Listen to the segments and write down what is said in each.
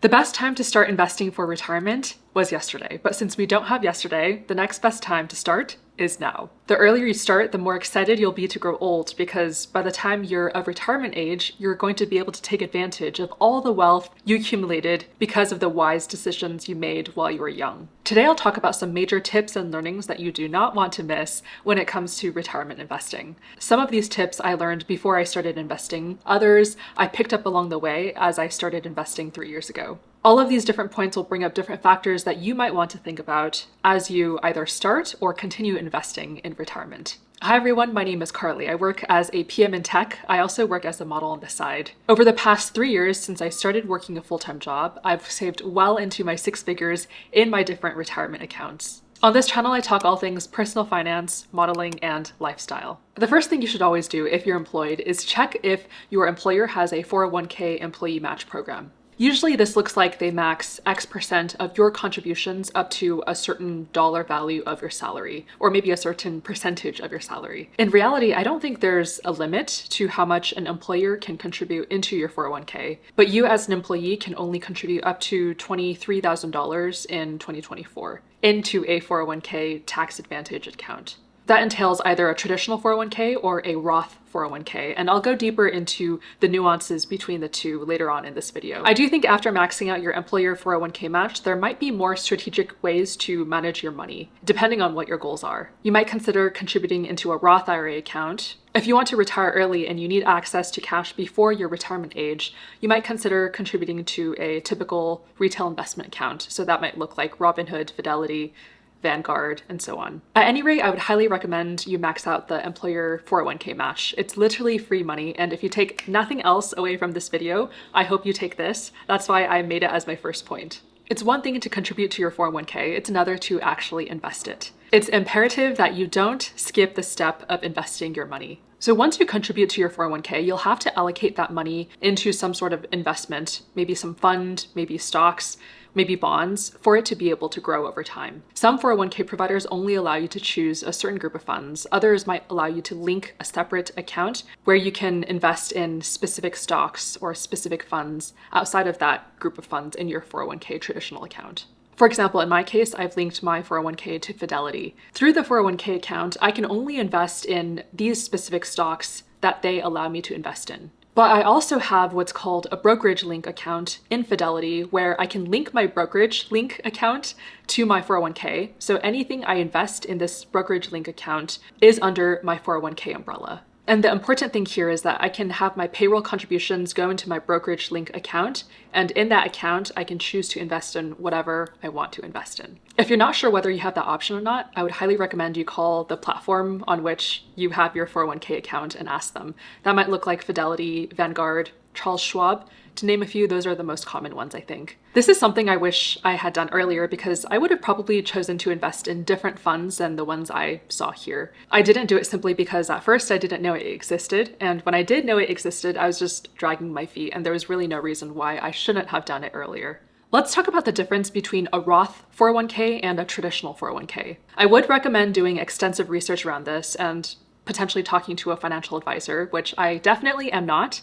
The best time to start investing for retirement was yesterday, but since we don't have yesterday, the next best time to start is now. The earlier you start, the more excited you'll be to grow old, because by the time you're of retirement age, you're going to be able to take advantage of all the wealth you accumulated because of the wise decisions you made while you were young. Today I'll talk about some major tips and learnings that you do not want to miss when it comes to retirement investing. Some of these tips I learned before I started investing, others I picked up along the way as I started investing 3 years ago. All of these different points will bring up different factors that you might want to think about as you either start or continue investing in retirement. Hi everyone, my name is Carly. I work as a PM in tech. I also work as a model on the side. Over the past 3 years since I started working a full-time job, I've saved well into my 6 figures in my different retirement accounts. On this channel, I talk all things personal finance, modeling, and lifestyle. The first thing you should always do if you're employed is check if your employer has a 401k employee match program. Usually this looks like they max X% of your contributions up to a certain dollar value of your salary, or maybe a certain percentage of your salary. In reality, I don't think there's a limit to how much an employer can contribute into your 401k, but you as an employee can only contribute up to $23,000 in 2024 into a 401k tax advantage account. That entails either a traditional 401k or a Roth 401k, and I'll go deeper into the nuances between the two later on in this video. I do think after maxing out your employer 401k match, there might be more strategic ways to manage your money, depending on what your goals are. You might consider contributing into a Roth IRA account. If you want to retire early and you need access to cash before your retirement age, you might consider contributing to a typical retail investment account. So that might look like Robinhood, Fidelity, Vanguard, and so on. At any rate, I would highly recommend you max out the employer 401k match. It's literally free money, and if you take nothing else away from this video, I hope you take this. That's why I made it as my first point. It's one thing to contribute to your 401k, it's another to actually invest it. It's imperative that you don't skip the step of investing your money. So once you contribute to your 401k, you'll have to allocate that money into some sort of investment, maybe some fund, maybe stocks, maybe bonds, for it to be able to grow over time. Some 401k providers only allow you to choose a certain group of funds. Others might allow you to link a separate account where you can invest in specific stocks or specific funds outside of that group of funds in your 401k traditional account. For example, in my case, I've linked my 401k to Fidelity. Through the 401k account, I can only invest in these specific stocks that they allow me to invest in. But I also have what's called a brokerage link account in Fidelity where I can link my brokerage link account to my 401k. So anything I invest in this brokerage link account is under my 401k umbrella. And the important thing here is that I can have my payroll contributions go into my brokerage link account, and in that account, I can choose to invest in whatever I want to invest in. If you're not sure whether you have that option or not, I would highly recommend you call the platform on which you have your 401k account and ask them. That might look like Fidelity, Vanguard, Charles Schwab. To name a few, those are the most common ones, I think. This is something I wish I had done earlier because I would have probably chosen to invest in different funds than the ones I saw here. I didn't do it simply because at first I didn't know it existed, and when I did know it existed, I was just dragging my feet, and there was really no reason why I shouldn't have done it earlier. Let's talk about the difference between a Roth 401k and a traditional 401k. I would recommend doing extensive research around this and potentially talking to a financial advisor, which I definitely am not.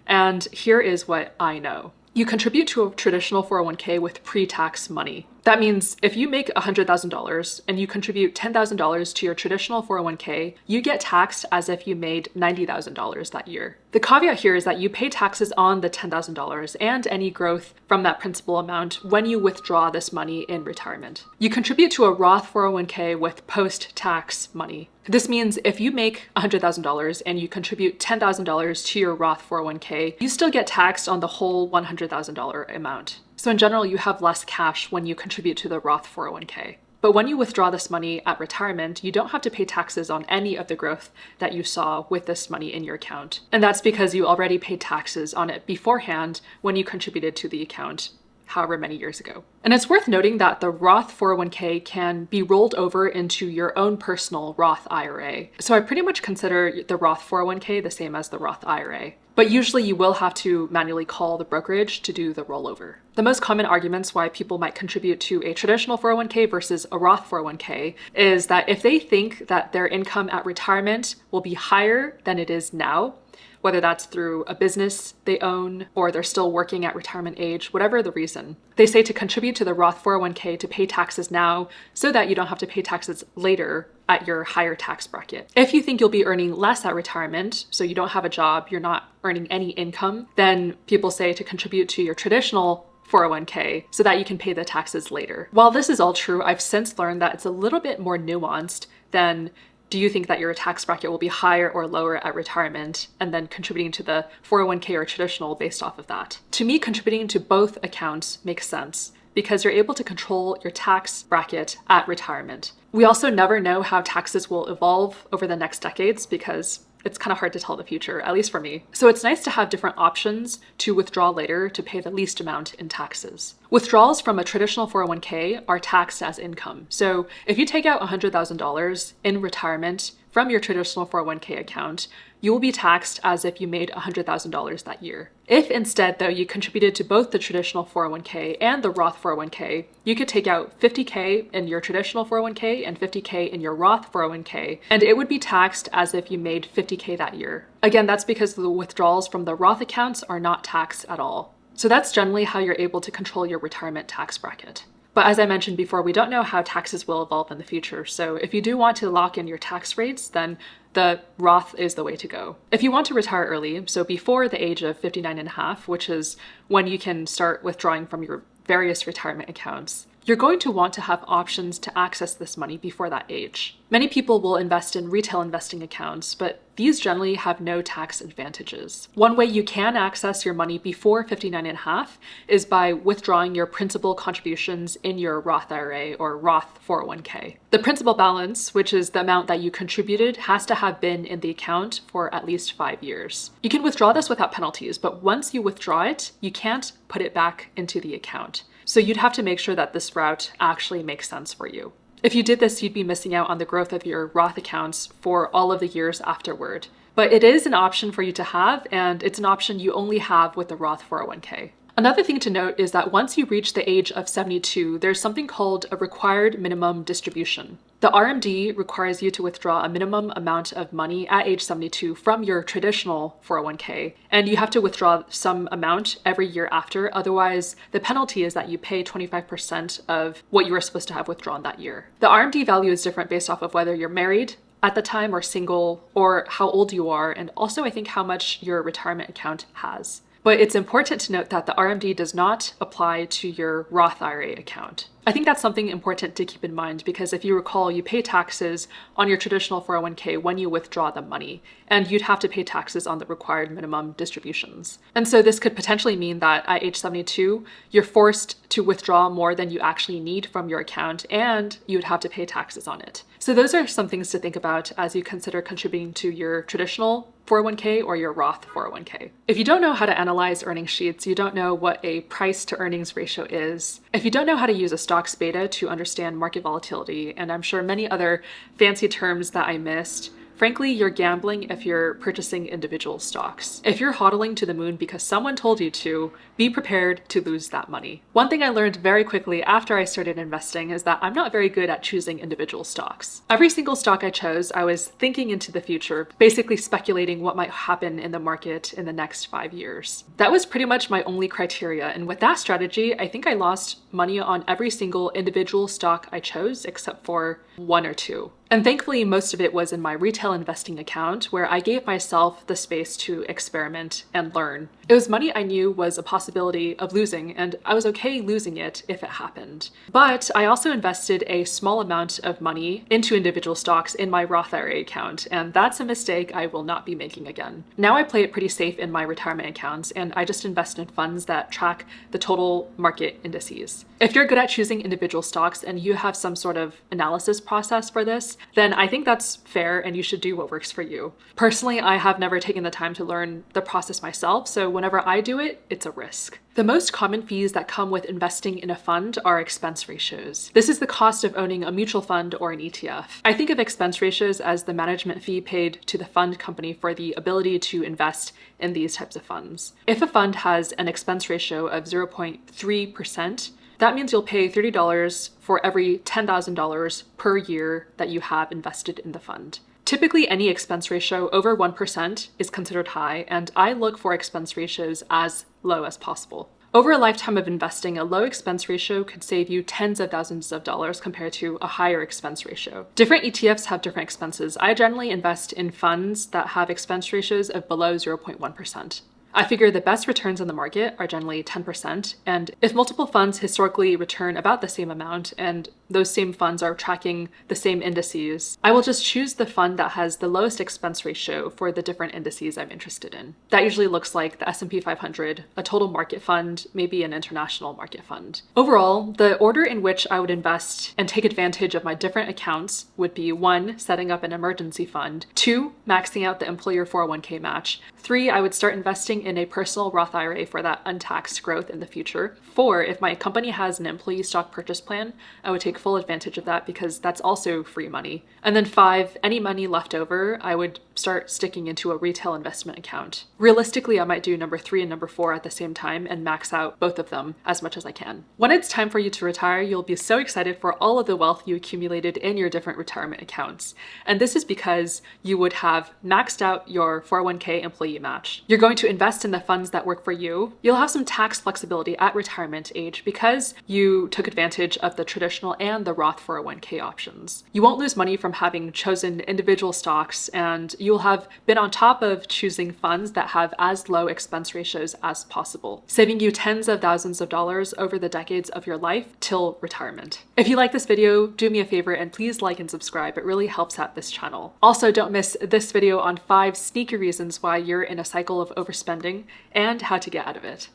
And here is what I know. You contribute to a traditional 401k with pre-tax money. That means if you make $100,000 and you contribute $10,000 to your traditional 401k, you get taxed as if you made $90,000 that year. The caveat here is that you pay taxes on the $10,000 and any growth from that principal amount when you withdraw this money in retirement. You contribute to a Roth 401k with post-tax money. This means if you make $100,000 and you contribute $10,000 to your Roth 401k, you still get taxed on the whole $100,000 amount. So in general, you have less cash when you contribute to the Roth 401k. But when you withdraw this money at retirement, you don't have to pay taxes on any of the growth that you saw with this money in your account. And that's because you already paid taxes on it beforehand when you contributed to the account however many years ago. And it's worth noting that the Roth 401k can be rolled over into your own personal Roth IRA. So I pretty much consider the Roth 401k the same as the Roth IRA. But usually you will have to manually call the brokerage to do the rollover. The most common arguments why people might contribute to a traditional 401k versus a Roth 401k is that if they think that their income at retirement will be higher than it is now, whether that's through a business they own or they're still working at retirement age, whatever the reason. They say to contribute to the Roth 401k to pay taxes now so that you don't have to pay taxes later at your higher tax bracket. If you think you'll be earning less at retirement, so you don't have a job, you're not earning any income, then people say to contribute to your traditional 401k so that you can pay the taxes later. While this is all true, I've since learned that it's a little bit more nuanced than do you think that your tax bracket will be higher or lower at retirement, and then contributing to the 401k or traditional based off of that. To me, contributing to both accounts makes sense because you're able to control your tax bracket at retirement. We also never know how taxes will evolve over the next decades because it's kind of hard to tell the future, at least for me. So it's nice to have different options to withdraw later to pay the least amount in taxes. Withdrawals from a traditional 401k are taxed as income. So if you take out $100,000 in retirement from your traditional 401k account, you will be taxed as if you made $100,000 that year. If instead, though, you contributed to both the traditional 401k and the Roth 401k, you could take out $50K in your traditional 401k and $50K in your Roth 401k, and it would be taxed as if you made $50K that year. Again, that's because the withdrawals from the Roth accounts are not taxed at all. So that's generally how you're able to control your retirement tax bracket. But as I mentioned before, we don't know how taxes will evolve in the future. So if you do want to lock in your tax rates, then the Roth is the way to go. If you want to retire early, so before the age of 59 and a half, which is when you can start withdrawing from your various retirement accounts, you're going to want to have options to access this money before that age. Many people will invest in retail investing accounts, but these generally have no tax advantages. One way you can access your money before 59 and a half is by withdrawing your principal contributions in your Roth IRA or Roth 401k. The principal balance, which is the amount that you contributed, has to have been in the account for at least 5 years. You can withdraw this without penalties, but once you withdraw it, you can't put it back into the account. So you'd have to make sure that this route actually makes sense for you. If you did this, you'd be missing out on the growth of your Roth accounts for all of the years afterward. But it is an option for you to have, and it's an option you only have with the Roth 401k. Another thing to note is that once you reach the age of 72, there's something called a required minimum distribution. The RMD requires you to withdraw a minimum amount of money at age 72 from your traditional 401k, and you have to withdraw some amount every year after. Otherwise, the penalty is that you pay 25% of what you were supposed to have withdrawn that year. The RMD value is different based off of whether you're married at the time or single, or how old you are, and also I think how much your retirement account has. But it's important to note that the RMD does not apply to your Roth IRA account. I think that's something important to keep in mind because if you recall, you pay taxes on your traditional 401k when you withdraw the money, and you'd have to pay taxes on the required minimum distributions. And so this could potentially mean that at age 72, you're forced to withdraw more than you actually need from your account, and you'd have to pay taxes on it. So those are some things to think about as you consider contributing to your traditional 401k or your Roth 401k. If you don't know how to analyze earnings sheets, you don't know what a price to earnings ratio is, if you don't know how to use a stocks beta to understand market volatility, and I'm sure many other fancy terms that I missed, frankly, you're gambling if you're purchasing individual stocks. If you're hodling to the moon because someone told you to, be prepared to lose that money. One thing I learned very quickly after I started investing is that I'm not very good at choosing individual stocks. Every single stock I chose, I was thinking into the future, basically speculating what might happen in the market in the next 5 years. That was pretty much my only criteria, and with that strategy, I think I lost money on every single individual stock I chose except for 1 or 2. And thankfully, most of it was in my retail investing account where I gave myself the space to experiment and learn. It was money I knew was a possibility of losing, and I was okay losing it if it happened. But I also invested a small amount of money into individual stocks in my Roth IRA account, and that's a mistake I will not be making again. Now I play it pretty safe in my retirement accounts, and I just invest in funds that track the total market indices. If you're good at choosing individual stocks and you have some sort of analysis process for this, then I think that's fair and you should do what works for you. Personally, I have never taken the time to learn the process myself, so whenever I do it, it's a risk. The most common fees that come with investing in a fund are expense ratios. This is the cost of owning a mutual fund or an ETF. I think of expense ratios as the management fee paid to the fund company for the ability to invest in these types of funds. If a fund has an expense ratio of 0.3%, that means you'll pay $30 for every $10,000 per year that you have invested in the fund. Typically, any expense ratio over 1% is considered high, and I look for expense ratios as low as possible. Over a lifetime of investing, a low expense ratio could save you tens of thousands of dollars compared to a higher expense ratio. Different ETFs have different expenses. I generally invest in funds that have expense ratios of below 0.1%. I figure the best returns in the market are generally 10%, and if multiple funds historically return about the same amount and those same funds are tracking the same indices, I will just choose the fund that has the lowest expense ratio for the different indices I'm interested in. That usually looks like the S&P 500, a total market fund, maybe an international market fund. Overall, the order in which I would invest and take advantage of my different accounts would be 1, setting up an emergency fund, 2, maxing out the employer 401k match, 3, I would start investing in a personal Roth IRA for that untaxed growth in the future. 4, if my company has an employee stock purchase plan, I would take full advantage of that because that's also free money. And then 5, any money left over, I would start sticking into a retail investment account. Realistically, I might do number 3 and number 4 at the same time and max out both of them as much as I can. When it's time for you to retire, you'll be so excited for all of the wealth you accumulated in your different retirement accounts. And this is because you would have maxed out your 401k employee match. You're going to invest in the funds that work for you. You'll have some tax flexibility at retirement age because you took advantage of the traditional and the Roth 401k options. You won't lose money from having chosen individual stocks, and you'll have been on top of choosing funds that have as low expense ratios as possible, saving you tens of thousands of dollars over the decades of your life till retirement. If you like this video, do me a favor and please like and subscribe. It really helps out this channel. Also, don't miss this video on 5 sneaky reasons why you're in a cycle of overspending and how to get out of it.